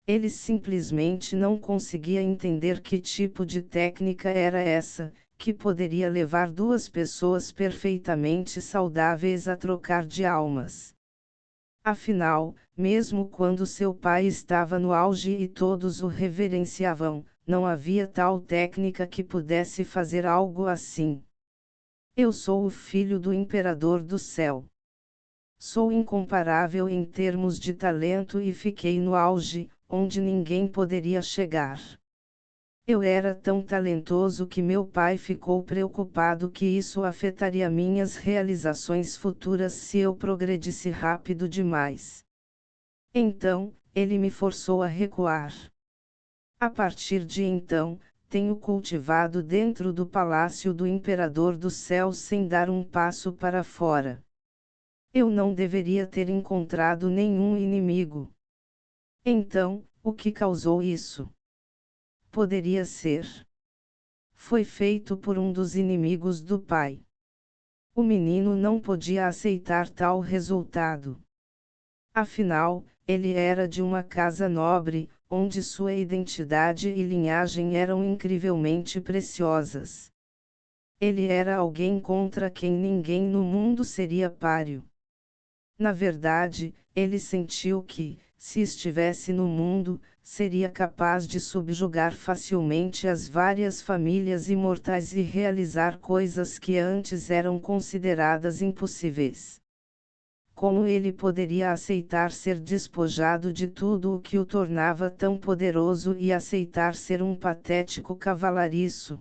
Ele simplesmente não conseguia entender que tipo de técnica era essa, que poderia levar duas pessoas perfeitamente saudáveis a trocar de almas. Afinal, mesmo quando seu pai estava no auge e todos o reverenciavam, não havia tal técnica que pudesse fazer algo assim. Eu sou o filho do Imperador do Céu. Sou incomparável em termos de talento e fiquei no auge, onde ninguém poderia chegar. Eu era tão talentoso que meu pai ficou preocupado que isso afetaria minhas realizações futuras se eu progredisse rápido demais. Então, ele me forçou a recuar. A partir de então, tenho cultivado dentro do palácio do Imperador do Céu sem dar um passo para fora. Eu não deveria ter encontrado nenhum inimigo. Então, o que causou isso? Poderia ser. Foi feito por um dos inimigos do pai. O menino não podia aceitar tal resultado. Afinal, ele era de uma casa nobre, onde sua identidade e linhagem eram incrivelmente preciosas. Ele era alguém contra quem ninguém no mundo seria páreo. Na verdade, ele sentiu que, se estivesse no mundo, seria capaz de subjugar facilmente as várias famílias imortais e realizar coisas que antes eram consideradas impossíveis. Como ele poderia aceitar ser despojado de tudo o que o tornava tão poderoso e aceitar ser um patético cavalariço?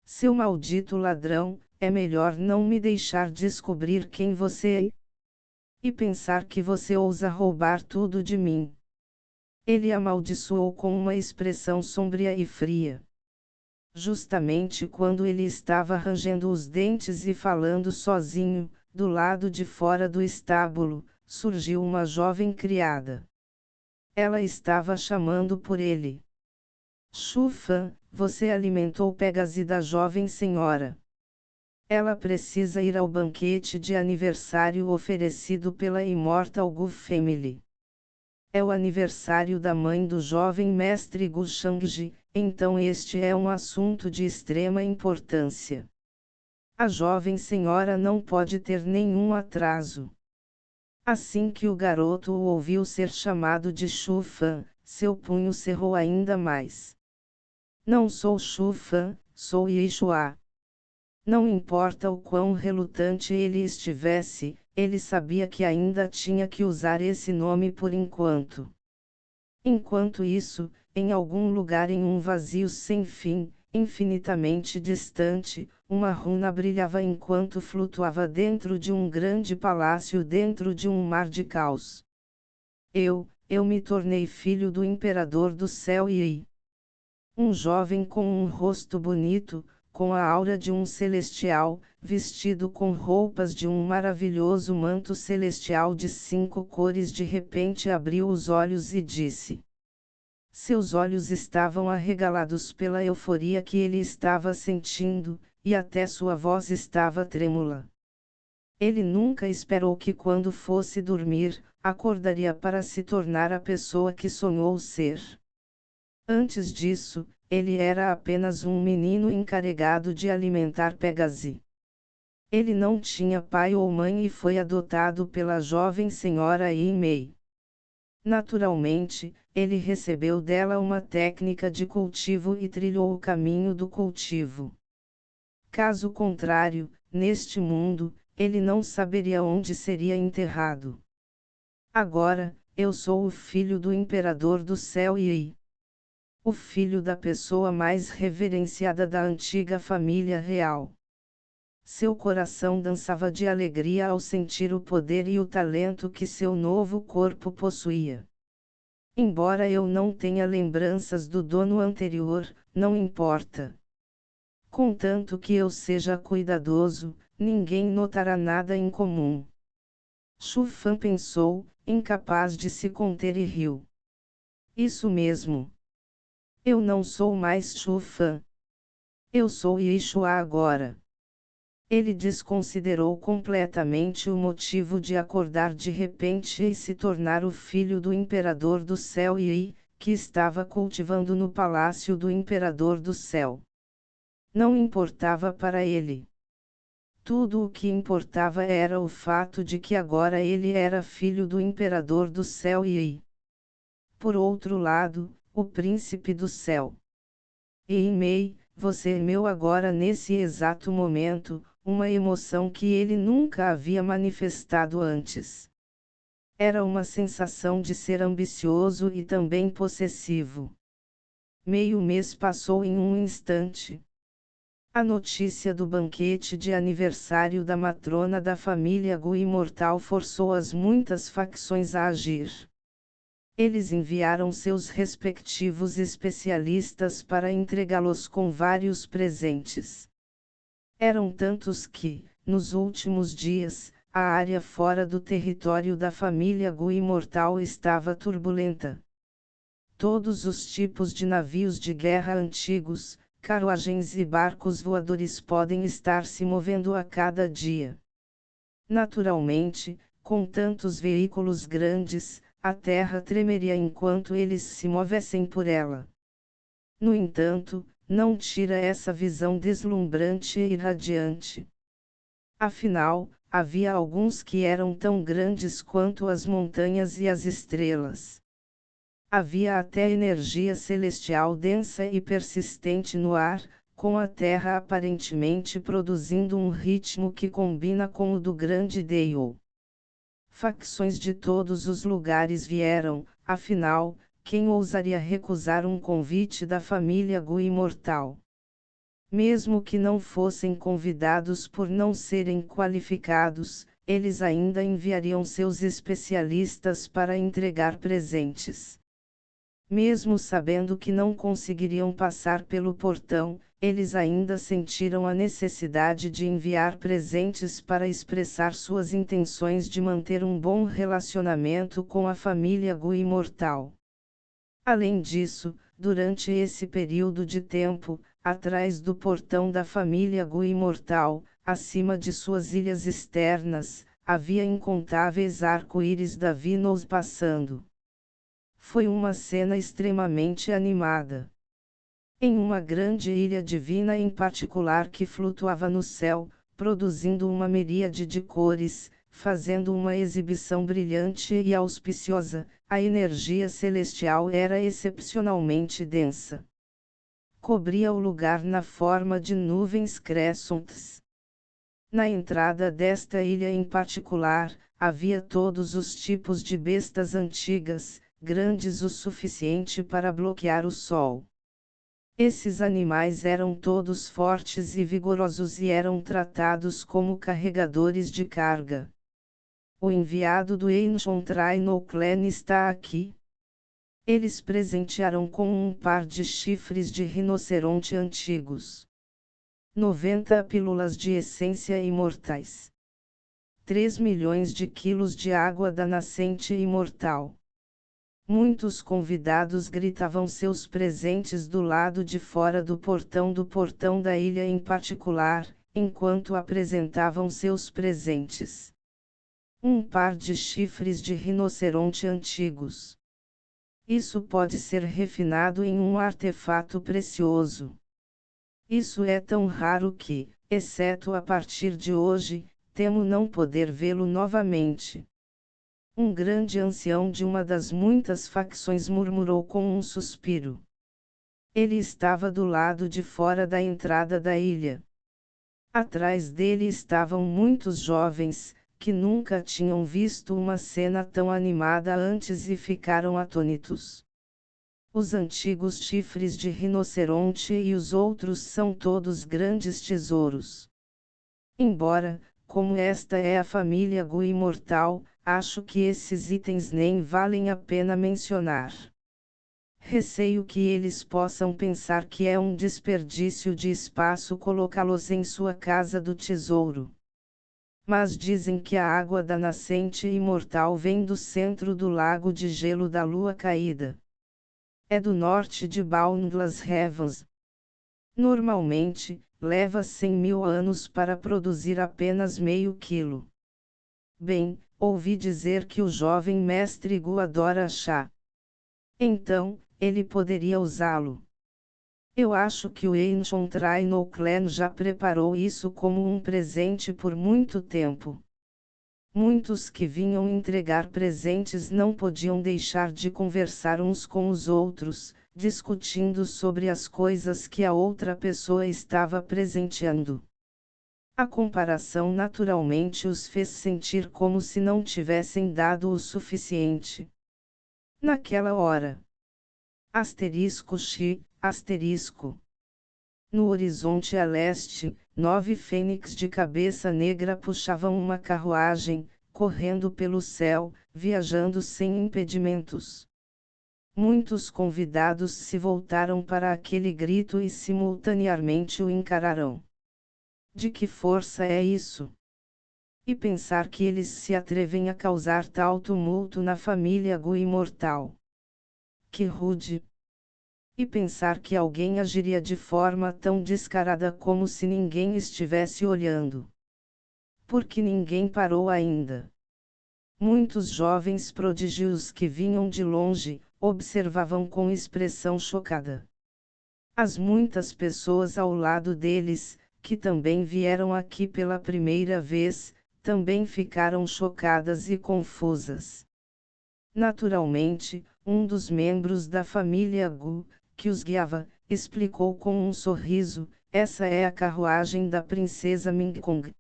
Seu maldito ladrão, é melhor não me deixar descobrir quem você é. E pensar que você ousa roubar tudo de mim. Ele amaldiçoou com uma expressão sombria e fria. Justamente quando ele estava rangendo os dentes e falando sozinho, do lado de fora do estábulo, surgiu uma jovem criada. Ela estava chamando por ele. Chufan, você alimentou Pegasi da jovem senhora. Ela precisa ir ao banquete de aniversário oferecido pela Immortal Gu Family. É o aniversário da mãe do jovem mestre Gu Shangji, então este é um assunto de extrema importância. A jovem senhora não pode ter nenhum atraso. Assim que o garoto o ouviu ser chamado de Shu Fan, seu punho cerrou ainda mais. Não sou Shu Fan, sou Yishua. Não importa o quão relutante ele estivesse, ele sabia que ainda tinha que usar esse nome por enquanto. Enquanto isso, em algum lugar em um vazio sem fim, infinitamente distante, uma runa brilhava enquanto flutuava dentro de um grande palácio dentro de um mar de caos. Eu me tornei filho do Imperador do Céu e um jovem com um rosto bonito, com a aura de um celestial, vestido com roupas de um maravilhoso manto celestial de 5 cores de repente abriu os olhos e disse. Seus olhos estavam arregalados pela euforia que ele estava sentindo, e até sua voz estava trêmula. Ele nunca esperou que quando fosse dormir, acordaria para se tornar a pessoa que sonhou ser. Antes disso, ele era apenas um menino encarregado de alimentar Pegasi. Ele não tinha pai ou mãe e foi adotado pela jovem senhora Mei. Naturalmente, ele recebeu dela uma técnica de cultivo e trilhou o caminho do cultivo. Caso contrário, neste mundo, ele não saberia onde seria enterrado. Agora, eu sou o filho do Imperador do Céu e o filho da pessoa mais reverenciada da antiga família real. Seu coração dançava de alegria ao sentir o poder e o talento que seu novo corpo possuía. Embora eu não tenha lembranças do dono anterior, não importa. Contanto que eu seja cuidadoso, ninguém notará nada em comum. Shu Fan pensou, incapaz de se conter e riu. Isso mesmo. Eu não sou mais Shu Fan. Eu sou Yishua agora. Ele desconsiderou completamente o motivo de acordar de repente e se tornar o filho do Imperador do Céu que estava cultivando no palácio do Imperador do Céu. Não importava para ele. Tudo o que importava era o fato de que agora ele era filho do Imperador do Céu por outro lado, o Príncipe do Céu. Mei, você é meu agora nesse exato momento, uma emoção que ele nunca havia manifestado antes. Era uma sensação de ser ambicioso e também possessivo. Meio mês passou em um instante. A notícia do banquete de aniversário da matrona da família Gu imortal forçou as muitas facções a agir. Eles enviaram seus respectivos especialistas para entregá-los com vários presentes. Eram tantos que, nos últimos dias, a área fora do território da família Gu imortal estava turbulenta. Todos os tipos de navios de guerra antigos, carruagens e barcos voadores podem estar se movendo a cada dia. Naturalmente, com tantos veículos grandes, a terra tremeria enquanto eles se movessem por ela. No entanto, não tira essa visão deslumbrante e irradiante. Afinal, havia alguns que eram tão grandes quanto as montanhas e as estrelas. Havia até energia celestial densa e persistente no ar, com a Terra aparentemente produzindo um ritmo que combina com o do grande Deio. Facções de todos os lugares vieram, afinal, quem ousaria recusar um convite da família Gu imortal? Mesmo que não fossem convidados por não serem qualificados, eles ainda enviariam seus especialistas para entregar presentes. Mesmo sabendo que não conseguiriam passar pelo portão, eles ainda sentiram a necessidade de enviar presentes para expressar suas intenções de manter um bom relacionamento com a família Gu imortal. Além disso, durante esse período de tempo, atrás do portão da família Gu imortal, acima de suas ilhas externas, havia incontáveis arco-íris da Venus passando. Foi uma cena extremamente animada. Em uma grande ilha divina em particular que flutuava no céu, produzindo uma miríade de cores, fazendo uma exibição brilhante e auspiciosa, a energia celestial era excepcionalmente densa. Cobria o lugar na forma de nuvens crescentes. Na entrada desta ilha em particular, havia todos os tipos de bestas antigas, grandes o suficiente para bloquear o sol. Esses animais eram todos fortes e vigorosos e eram tratados como carregadores de carga. O enviado do Ancient Rhino Clan está aqui. Eles presentearam com um par de chifres de rinoceronte antigos. 90 pílulas de essência imortais. 3 milhões de quilos de água da nascente imortal. Muitos convidados gritavam seus presentes do lado de fora do portão da ilha em particular, enquanto apresentavam seus presentes. Um par de chifres de rinoceronte antigos. Isso pode ser refinado em um artefato precioso. Isso é tão raro que, exceto a partir de hoje, temo não poder vê-lo novamente. Um grande ancião de uma das muitas facções murmurou com um suspiro. Ele estava do lado de fora da entrada da ilha. Atrás dele estavam muitos jovens, que nunca tinham visto uma cena tão animada antes e ficaram atônitos. Os antigos chifres de rinoceronte e os outros são todos grandes tesouros. Embora, como esta é a família Gu imortal, acho que esses itens nem valem a pena mencionar. Receio que eles possam pensar que é um desperdício de espaço colocá-los em sua casa do tesouro. Mas dizem que a água da nascente imortal vem do centro do lago de gelo da lua caída. É do norte de Boundless Heavens. Normalmente, leva 100.000 anos para produzir apenas meio quilo. Bem, ouvi dizer que o jovem mestre Gu adora chá. Então, ele poderia usá-lo. Eu acho que o Ancient Rhino Clan já preparou isso como um presente por muito tempo. Muitos que vinham entregar presentes não podiam deixar de conversar uns com os outros, discutindo sobre as coisas que a outra pessoa estava presenteando. A comparação naturalmente os fez sentir como se não tivessem dado o suficiente. Naquela hora. Asterisco X, asterisco. No horizonte a leste, 9 fênix de cabeça negra puxavam uma carruagem, correndo pelo céu, viajando sem impedimentos. Muitos convidados se voltaram para aquele grito e simultaneamente o encararam. De que força é isso? E pensar que eles se atrevem a causar tal tumulto na família Gu imortal. Que rude! E pensar que alguém agiria de forma tão descarada como se ninguém estivesse olhando. Porque ninguém parou ainda. Muitos jovens prodígios que vinham de longe, observavam com expressão chocada. As muitas pessoas ao lado deles, que também vieram aqui pela primeira vez, também ficaram chocadas e confusas. Naturalmente, um dos membros da família Gu, que os guiava, explicou com um sorriso: essa é a carruagem da princesa Mingkong.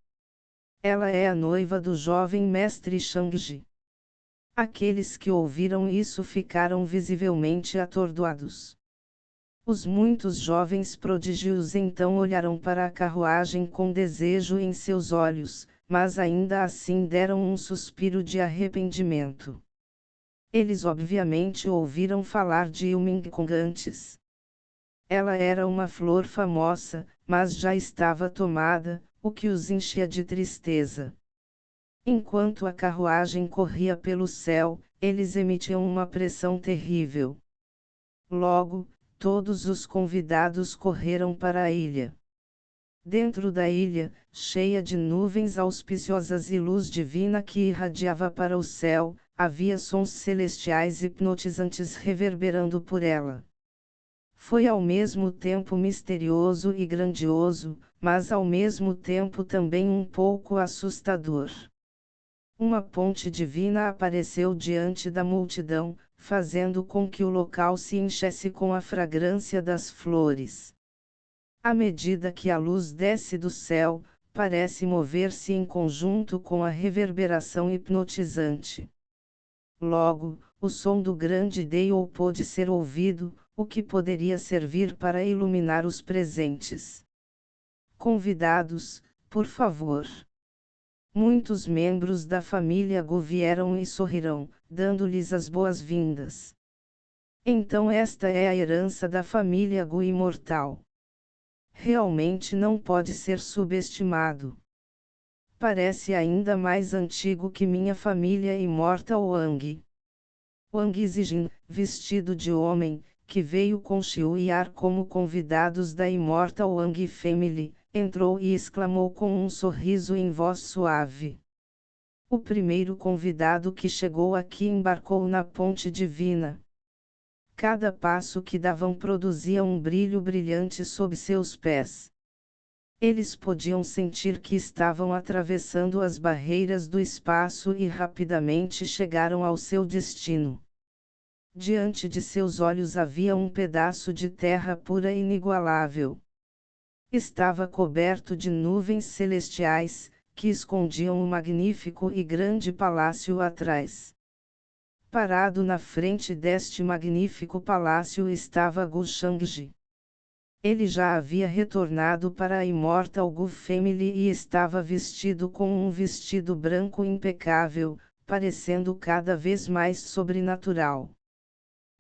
Ela é a noiva do jovem mestre Shangji. Aqueles que ouviram isso ficaram visivelmente atordoados. Os muitos jovens prodígios então olharam para a carruagem com desejo em seus olhos, mas ainda assim deram um suspiro de arrependimento. Eles obviamente ouviram falar de Ilmingkong antes. Ela era uma flor famosa, mas já estava tomada, o que os enchia de tristeza. Enquanto a carruagem corria pelo céu, eles emitiam uma pressão terrível. Logo, todos os convidados correram para a ilha. Dentro da ilha, cheia de nuvens auspiciosas e luz divina que irradiava para o céu, havia sons celestiais hipnotizantes reverberando por ela. Foi ao mesmo tempo misterioso e grandioso, mas ao mesmo tempo também um pouco assustador. Uma ponte divina apareceu diante da multidão, fazendo com que o local se enchesse com a fragrância das flores. À medida que a luz desce do céu, parece mover-se em conjunto com a reverberação hipnotizante. Logo, o som do grande Deus pôde ser ouvido, o que poderia servir para iluminar os presentes. Convidados, por favor. Muitos membros da família Gu vieram e sorriram, dando-lhes as boas-vindas. Então esta é a herança da família Gu imortal. Realmente não pode ser subestimado. Parece ainda mais antigo que minha família imortal Wang. Wang Zijin, vestido de homem, que veio com Xiu e Ar como convidados da Immortal Wang Family, entrou e exclamou com um sorriso em voz suave. O primeiro convidado que chegou aqui embarcou na ponte divina. Cada passo que davam produzia um brilho brilhante sob seus pés. Eles podiam sentir que estavam atravessando as barreiras do espaço e rapidamente chegaram ao seu destino. Diante de seus olhos havia um pedaço de terra pura e inigualável. Estava coberto de nuvens celestiais, que escondiam um magnífico e grande palácio atrás. Parado na frente deste magnífico palácio estava Gu Shangji. Ele já havia retornado para a Immortal Gu Family e estava vestido com um vestido branco impecável, parecendo cada vez mais sobrenatural.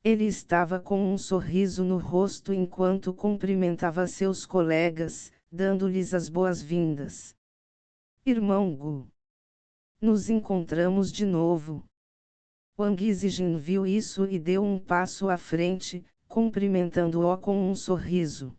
Ele estava com um sorriso no rosto enquanto cumprimentava seus colegas, dando-lhes as boas-vindas. Irmão Gu. Nos encontramos de novo. Wang Zijin viu isso e deu um passo à frente, cumprimentando-o com um sorriso.